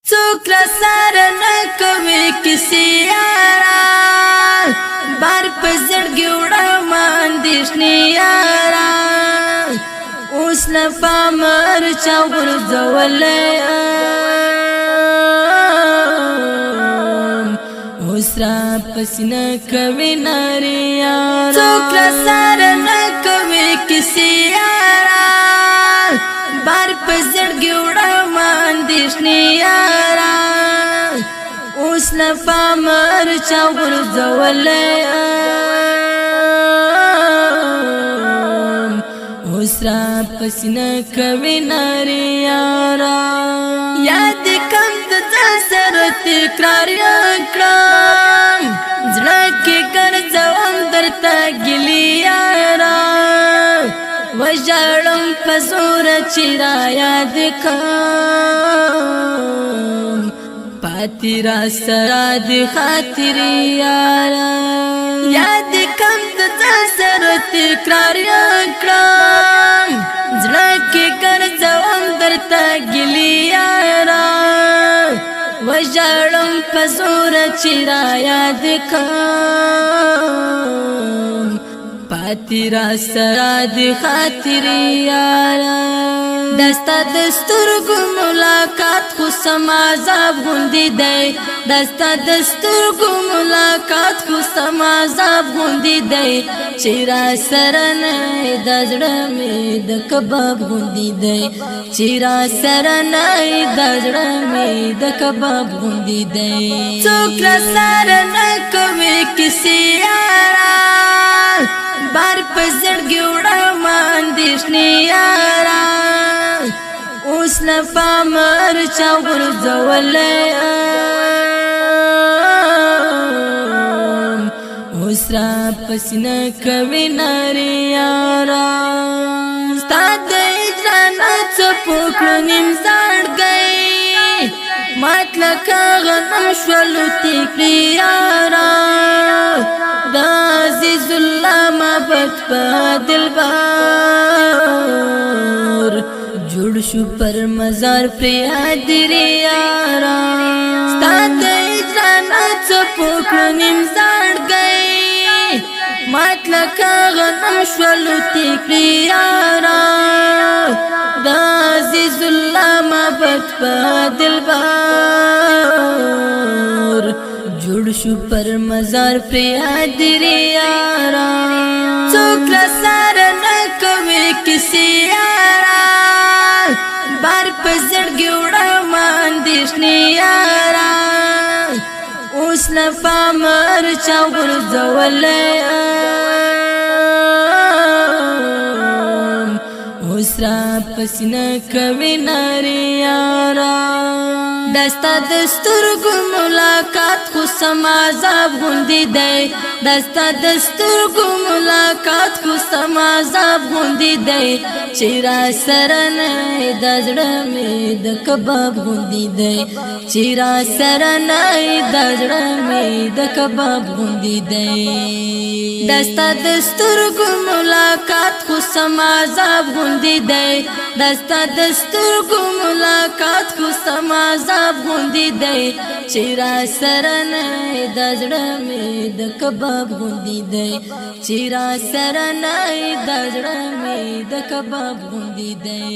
څوک را سره نه کوي کیسې یارا بار په زړګي وړم اندېښنې یارا اوس نه پامر چا غورځولی اوس را پسې نه کوي نارې یارا څوک را سره نه کوي کیسې یارا بار په زړګي وړم اندېښنې یارا اوس نه پامر چا غورځولی اوس را پسې نه کوي نارې یارا یاد کم د ځان سره تکرار یې کړم زړه کې ګرځوم درته ګیلې یارا وژاړم په زوره چې را یاد کړم پاتې را سره د خاطرې یارا یاد کم د ځان سره تکرار یې کړم زړه کې ګرځوم درته ګیلې یارا وژاړم په زوره چې را یاد کړم پاتې را سره د خاطرې یارا دستا د سترګو ملاقات خو سم عذاب غوندې دی دستا د سترګو ملاقات خو سم عذاب غوندې دی چې را سره نه د زړه مې د کباب غوندې دی چې را سره نه د زړه مې د کباب غوندې دی څوک را سره نه کوي کیسې یارا بار په زړګي وړم اندېښنې یارا اوس نه پامر چا غورځولی اوس را پسې نه کوي نارې یارا ستا د هجرانه څپو کړو نیم زړګی مات لکه غنم شولو تکړې یارا د عزیز الله محبت په دلبر جوړ شو پر مزار پر حاضرې یارا ستا د هجرانه څپو کړو نیم زړګی مات لکه غنم شولو تکړې یارا د عزیز الله محبت په دلبر جوړ شو پر مزار پر حاضرې یارا څوک را سره نه کوي کیسې یارا بار په زړګي وړم اندېښنې یارا اوس نه پامر چا غورځولی اوس را پسې نه کوي نارې یارا دستا د سترګو ملاقات خو سم عذاب غوندې دی دستا د سترګو ملاقات خو سم عذاب غوندې دی چې را سره نه د زړه مې د کباب غوندې دی چې را سره نه د زړه مې د کباب غوندې دی دستا د سترګو ملاقات خو سم عذاب غوندې دی دستا د سترګو ملاقات خو سم عذاب غوندې دی چې را سره نه د زړه مې د کباب غوندې دی چې را سره نه د زړه مې د کباب غوندې دی